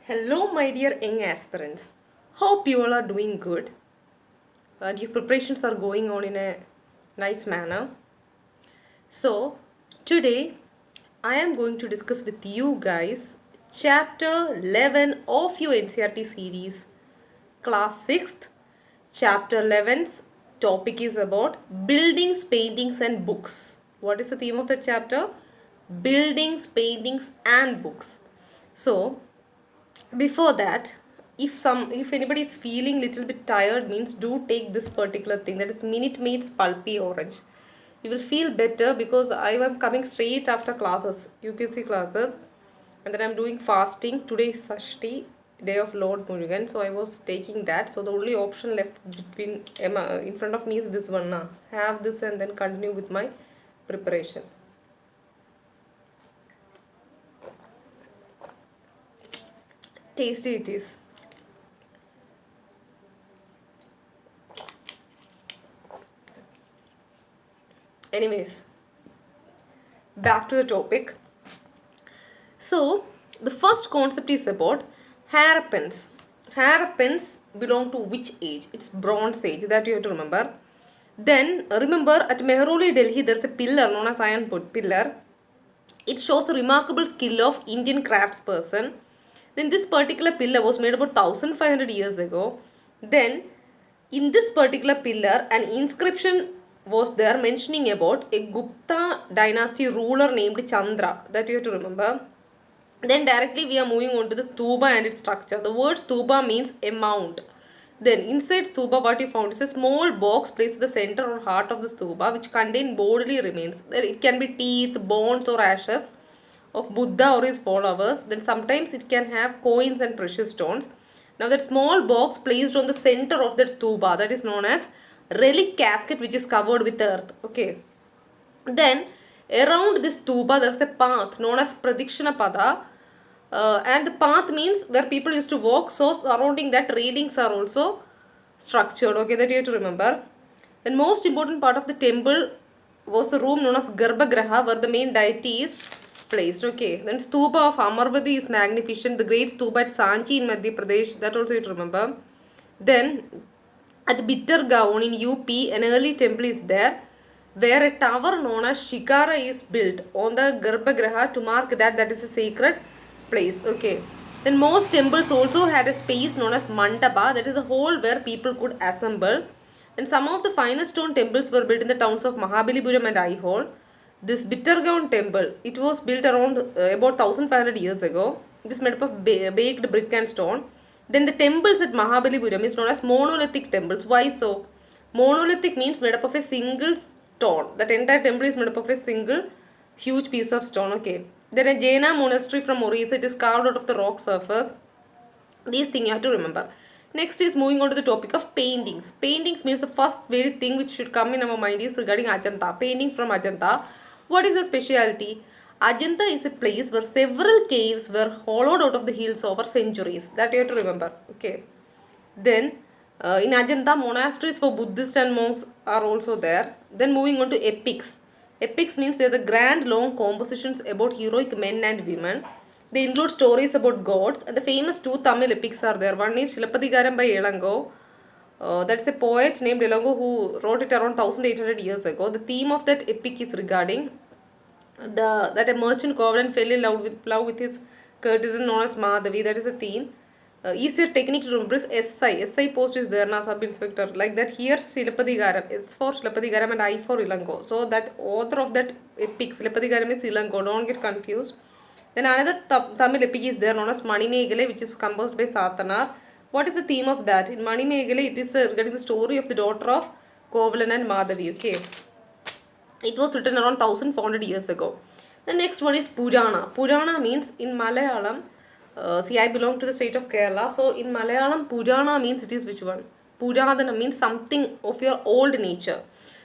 Hello, my dear young aspirants. Hope you all are doing good and your preparations are going on in a nice manner. So, today I am going to discuss with you guys chapter 11 of your NCERT series, class 6th. Chapter 11's topic is about buildings, paintings, and books. What is the theme of the chapter? Buildings, paintings, and books. So, before that, if anybody is feeling little bit tired, means do take this particular thing, that is Minute Maid's Pulpy Orange. You will feel better because I am coming straight after classes, UPSC classes, and then I'm doing fasting. Today is Sashti, day of Lord Murugan, so I was taking that. So the only option left between in front of me is this one. Have this and then continue with my preparation. Tasty it is. Anyways, back to the topic. So, the first concept is about hairpins. Hairpins belong to which age? It's Bronze Age, that you have to remember. Then, remember at Mehroli, Delhi, there's a pillar known as iron pillar. It shows the remarkable skill of Indian craftsperson. Then this particular pillar was made about 1500 years ago. Then, in this particular pillar, an inscription was there mentioning about a Gupta dynasty ruler named Chandra, that you have to remember. Then directly we are moving on to the stupa and its structure. The word stupa means a mount. Then inside stupa what you found is a small box placed in the center or heart of the stupa which contain bodily remains. Then it can be teeth, bones or ashes of Buddha or his followers. Then sometimes it can have coins and precious stones. Now that small box placed on the center of that stupa, that is known as relic casket, which is covered with earth. Okay. Then around this stupa there is a path known as Pradikshana Pada. And the path means where people used to walk, so surrounding that railings are also structured. Okay, that you have to remember. Then most important part of the temple was the room known as Garbhagriha, where the main deity is placed. Okay, then stupa of Amarvati is magnificent. The great stupa at Sanchi in Madhya Pradesh, that also you have to remember. Then at Bittergaon in UP, an early temple is there, where a tower known as Shikara is built on the Garbhagriha to mark that is a sacred place. Okay. Then most temples also had a space known as Mandapa, that is a hall where people could assemble. And some of the finest stone temples were built in the towns of Mahabalipuram and Aihole. This Bittergaon temple, it was built around about 1500 years ago. It is made up of baked brick and stone. Then the temples at Mahabalipuram is known as monolithic temples. Why so? Monolithic means made up of a single stone. That entire temple is made up of a single huge piece of stone. Okay. Then a Jaina monastery from Orissa, it is carved out of the rock surface. These things you have to remember. Next is moving on to the topic of paintings. Paintings means the first very thing which should come in our mind is regarding Ajanta. Paintings from Ajanta. What is the speciality? Ajanta is a place where several caves were hollowed out of the hills over centuries. That you have to remember. Okay. Then in Ajanta, monasteries for Buddhists and monks are also there. Then moving on to epics. Epics means they are the grand long compositions about heroic men and women. They include stories about gods, and the famous two Tamil epics are there. One is Silappatikaram by Elango. That's a poet named Elango who wrote it around 1800 years ago. The theme of that epic is regarding that a merchant covenant fell in love with his courtesan known as Madhavi. That is the theme. Easier technique to remember is SI. SI post is there now, sub inspector. Like that here Silappatikaram. S for Silappatikaram and I for Ilango. So that author of that epic Silappatikaram is Ilango. Don't get confused. Then another Tamil epic is there known as Manimegale, which is composed by Satanar. What is the theme of that? In Manimegale, it is regarding the story of the daughter of Kovalan and Madhavi. Okay. It was written around 1400 years ago. The next one is Pujana. Pujana means in Malayalam, see, I belong to the state of Kerala. So in Malayalam, Pujana means it is which one? Pujana means something of your old nature.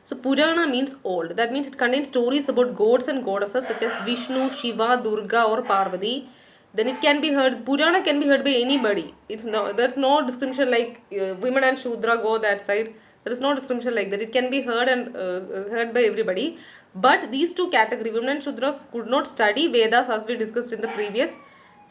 So Purana means old. That means it contains stories about gods and goddesses such as Vishnu, Shiva, Durga or Parvati. Then it can be heard, Purana can be heard by anybody. There's no discrimination like women and Shudra go that side. There is no discrimination like that. It can be heard and heard by everybody. But these two categories, women and Shudras, could not study Vedas as we discussed in the previous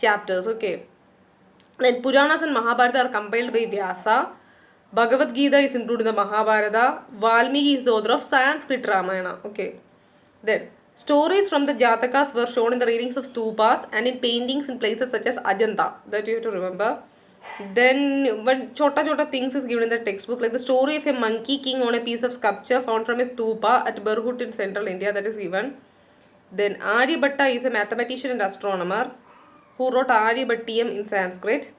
chapters. Okay. Then Puranas and Mahabharata are compiled by Vyasa. Bhagavad Gita is included in the Mahabharata. Valmiki is the author of Sanskrit Ramayana. Okay. Then stories from the Jatakas were shown in the readings of stupas and in paintings in places such as Ajanta. That you have to remember. Then when chota chota things is given in the textbook, like the story of a monkey king on a piece of sculpture found from a stupa at Barhut in central India, that is given. Then Aryabhatta is a mathematician and astronomer who wrote Aryabhattiyam in Sanskrit.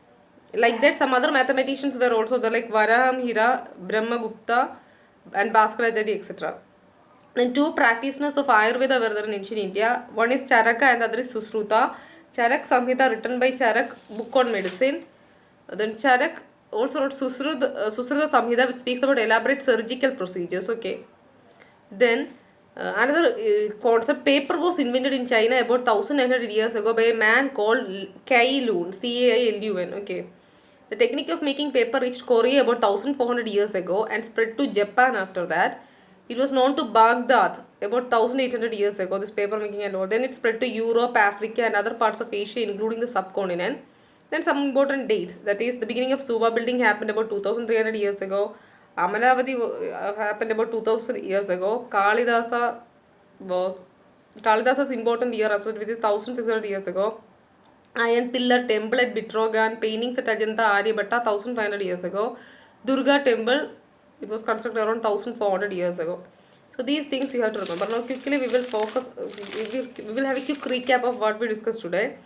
Like that, some other mathematicians were also there, like Varahamihira, Brahmagupta, and Bhaskaracharya, etc. Then two practitioners of Ayurveda were there in ancient India. One is Charaka and the other is Susruta. Charak Samhita written by Charak, book on medicine. Then Charak also wrote Susruta Samhita, which speaks about elaborate surgical procedures. Okay. Then another concept, paper was invented in China about 1900 years ago by a man called Cai Lun, Cailun. Okay. The technique of making paper reached Korea about 1400 years ago and spread to Japan after that. It was known to Baghdad about 1800 years ago, this paper making and all. Then it spread to Europe, Africa and other parts of Asia including the subcontinent. Then some important dates, that is the beginning of Stupa building happened about 2300 years ago. Amaravati happened about 2000 years ago. Kalidasa's important year absolutely which is 1600 years ago. Iron pillar temple at Bitrogan, paintings at Ajanta Aryabhatta 1500 years ago. Durga temple, it was constructed around 1400 years ago. So these things you have to remember. Now quickly we will focus, we will have a quick recap of what we discussed today.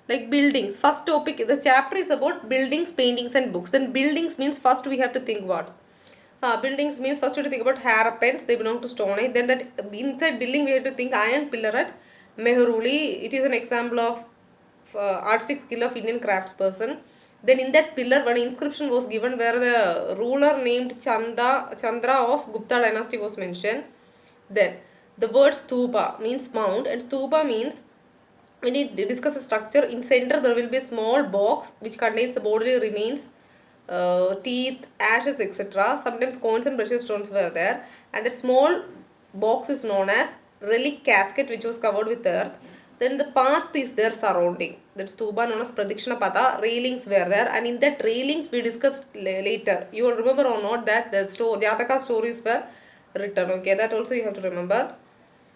Like buildings, first topic, the chapter is about buildings, paintings and books. Then buildings means first we have to think what? Buildings means first we have to think about Harappans, they belong to Stone Age. Then that inside building we have to think iron pillar at Mehruli. It is an example of artistic skill of Indian craftsperson. Then in that pillar one inscription was given where the ruler named Chandra of Gupta dynasty was mentioned. Then the word stupa means mound, and stupa means when we discuss a structure, in center there will be a small box which contains the bodily remains, teeth, ashes, etc. Sometimes coins and precious stones were there, and that small box is known as relic casket which was covered with earth. Then the path is there surrounding. That stupa known as Pradikshana Patha. Railings were there, and in that railings we discussed later. You will remember or not that the Jataka stories were written. Okay, that also you have to remember.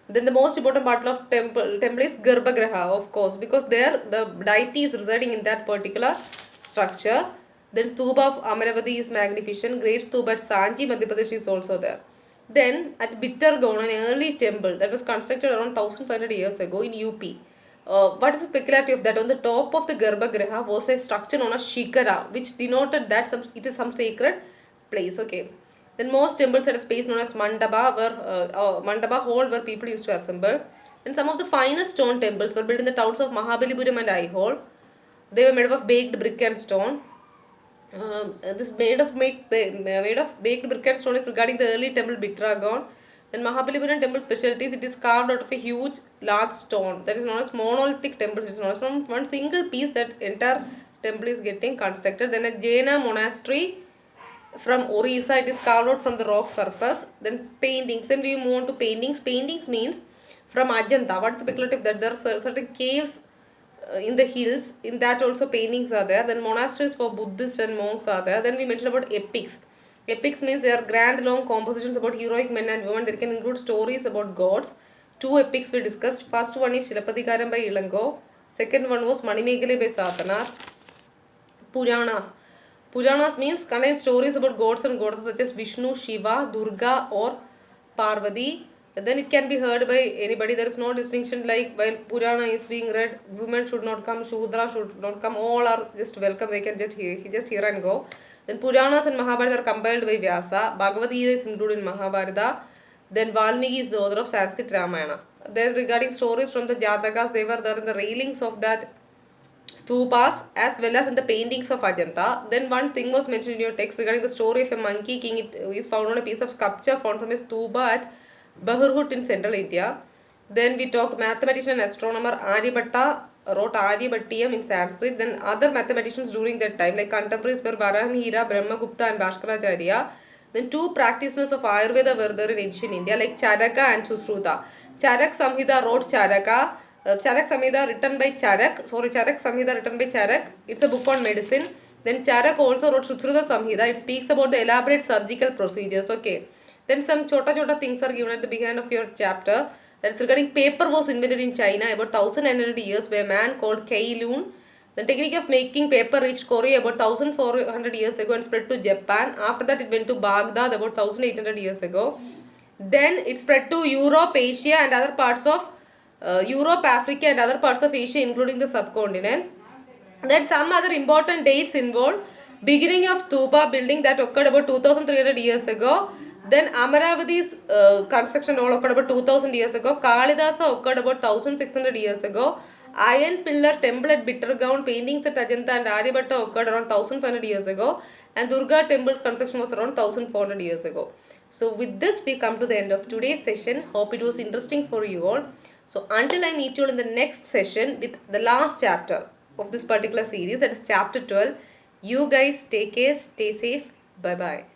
Then the most important part of temple is Garbhagriha, of course, because there the deity is residing in that particular structure. Then stupa of Amaravati is magnificent. Great stupa at Sanchi, Madhya Pradesh is also there. Then at Bittergaon, an early temple that was constructed around 1500 years ago in UP. What is the peculiarity of that? On the top of the Garbhagriha was a structure known as Shikara, which denoted that it is some sacred place. Okay. Then most temples had a space known as Mandapa, Mandapa hall where people used to assemble. And some of the finest stone temples were built in the towns of Mahabalipuram and Aihole. They were made of baked brick and stone. This made of baked brick and stone is regarding the early temple Bitragon. Then Mahabalipuram temple specialties, it is carved out of a huge large stone that is known as monolithic temple. It is known as from one single piece that entire temple is getting constructed. Then a Jaina monastery from Orissa, it is carved out from the rock surface. Then paintings, then we move on to paintings. Paintings means from Ajanta. What is the peculiarity of that? There are certain caves in the hills, in that also paintings are there. Then monasteries for Buddhists and monks are there. Then we mentioned about epics. Epics means they are grand long compositions about heroic men and women. They can include stories about gods. Two epics we discussed. First one is Shilapatikaram by Ilango. Second one was Manimeghale by Satanar. Puranas. Puranas means contain stories about gods and goddesses such as Vishnu, Shiva, Durga or Parvati. Then it can be heard by anybody. There is no distinction like while Purana is being read, women should not come, Shudra should not come. All are just welcome. They can just hear and go. Then Puranas and Mahabharata are compiled by Vyasa. Bhagavad Gita is included in Mahabharata. Then Valmiki is the author of Sanskrit Ramayana. Then regarding stories from the Jatakas, they were there in the railings of that stupas as well as in the paintings of Ajanta. Then one thing was mentioned in your text regarding the story of a monkey king. It is found on a piece of sculpture found from a stupa at Bahurhut in central India. Then we talked mathematician and astronomer Aryabhatta wrote Aryabhattiyam in Sanskrit. Then other mathematicians during that time like contemporaries were Varahamihira, Brahmagupta and Bhaskaracharya. Then two practitioners of Ayurveda were there in ancient India like Charaka and Susruta. Charak Samhita wrote Charaka. Charak Samhita written by Charak. Sorry, Charak Samhita written by Charak. It's a book on medicine. Then Charak also wrote Shushruta Samhita. It speaks about the elaborate surgical procedures. Okay. Then some chota things are given at the beginning of your chapter. That's regarding paper was invented in China about 1900 years by a man called Kei Lun. The technique of making paper reached Korea about 1400 years ago and spread to Japan. After that it went to Baghdad about 1800 years ago. Then it spread to Europe, Asia and other parts of Europe, Africa and other parts of Asia including the subcontinent. Then some other important dates involved beginning of Stupa building that occurred about 2300 years ago. Then Amaravati's construction all occurred about 2000 years ago. Kalidasa occurred about 1600 years ago. Iron pillar temple at Bittergaon, paintings at Ajanta and Aryabhatta occurred around 1500 years ago. And Durga temple's construction was around 1400 years ago. So with this we come to the end of today's session. Hope it was interesting for you all. So until I meet you all in the next session with the last chapter of this particular series, that is chapter 12. You guys take care, stay safe. Bye bye.